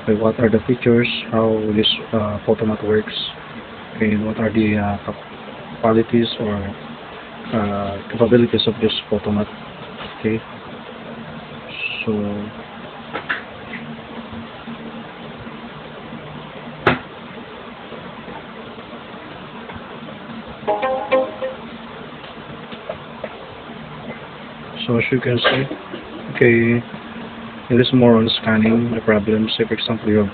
okay, what are the features, how this Photomath works, okay, and what are the qualities or capabilities of this Photomath. Okay, so as you can see, okay, it is more on scanning the problems. Say for example you have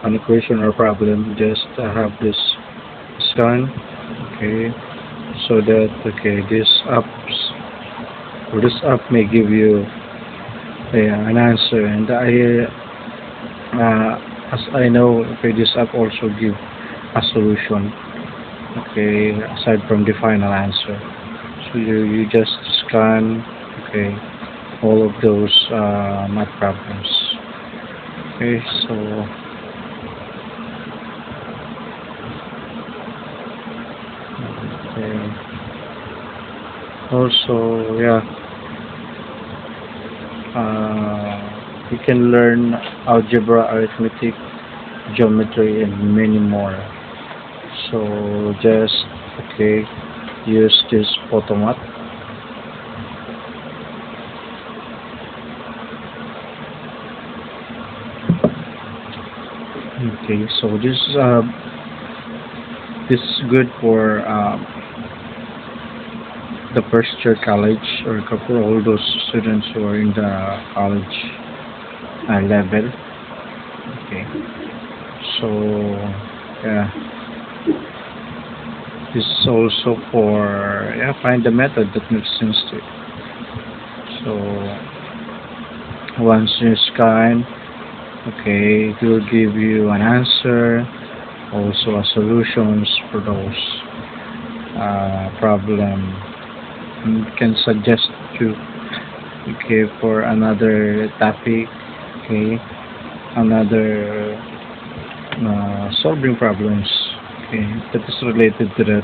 an equation or problem, just have this scan, okay, so that okay this apps or this app may give you an answer. And as I know, okay, this app also give a solution, okay, aside from the final answer. So you just scan, okay, all of those math problems. Okay, so okay. Also, yeah, you can learn algebra, arithmetic, geometry, and many more. So just okay, use this Photomath. Okay, so this is good for the first year college, or for all those students who are in the college level. Okay, so yeah, this is also for find the method that makes sense to you. So once you scan, okay, it will give you an answer, also a solutions for those problem. And can suggest you, okay, for another topic, okay, another solving problems, okay, that is related to the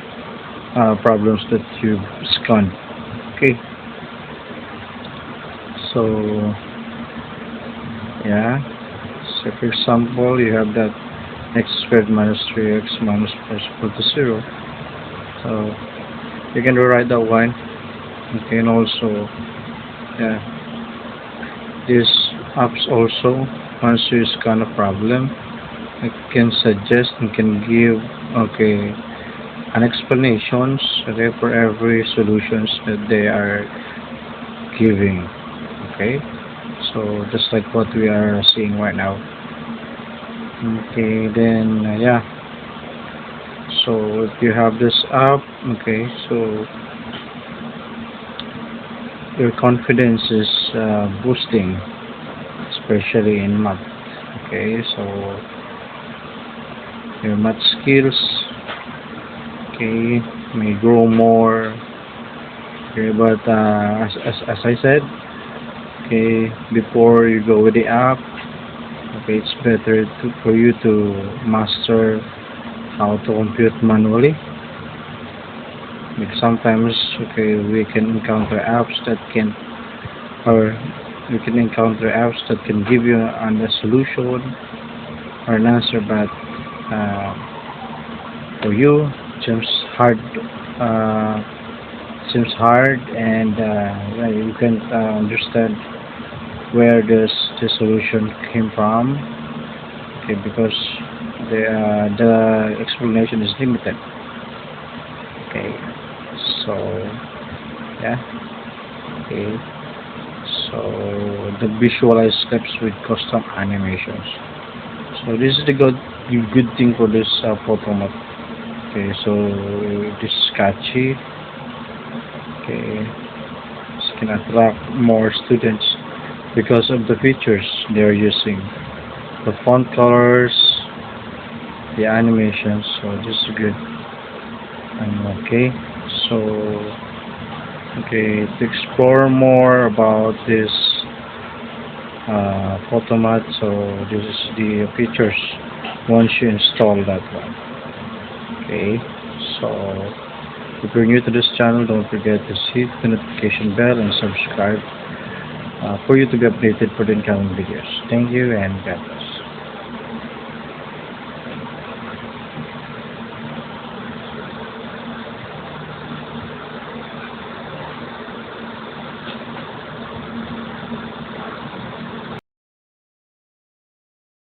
problems that you've scanned. Okay, so yeah, so for example you have that x squared minus 3x minus 4 is equal to 0, so you can rewrite that one. Okay, and also yeah, these apps also, once you scan a problem, it can suggest and can give, okay, an explanations, okay, for every solutions that they are giving. Okay, so just like what we are seeing right now. Okay, then yeah, so if you have this app, okay, so your confidence is boosting, especially in math. Okay, so your math skills, okay, may grow more. Okay, but as I said, okay, before you go with the app, okay, it's better for you to master how to compute manually. Because sometimes, okay, we can encounter apps that can, or we can encounter apps that can give you a solution or an answer, but for you it seems hard, and yeah, you can't understand where the solution came from. Okay, because the explanation is limited. Okay, so yeah, okay, so the visualized steps with custom animations. So this is the good thing for this Photomath. Okay, so this is catchy. Okay, this can attract more students because of the features they are using, the font colors, the animations. So this is good. And okay, so okay, to explore more about this Photomath, so this is the features once you install that one. Okay, so if you're new to this channel, don't forget to hit the notification bell and subscribe for you to be updated for the incoming videos. Thank you, and God bless.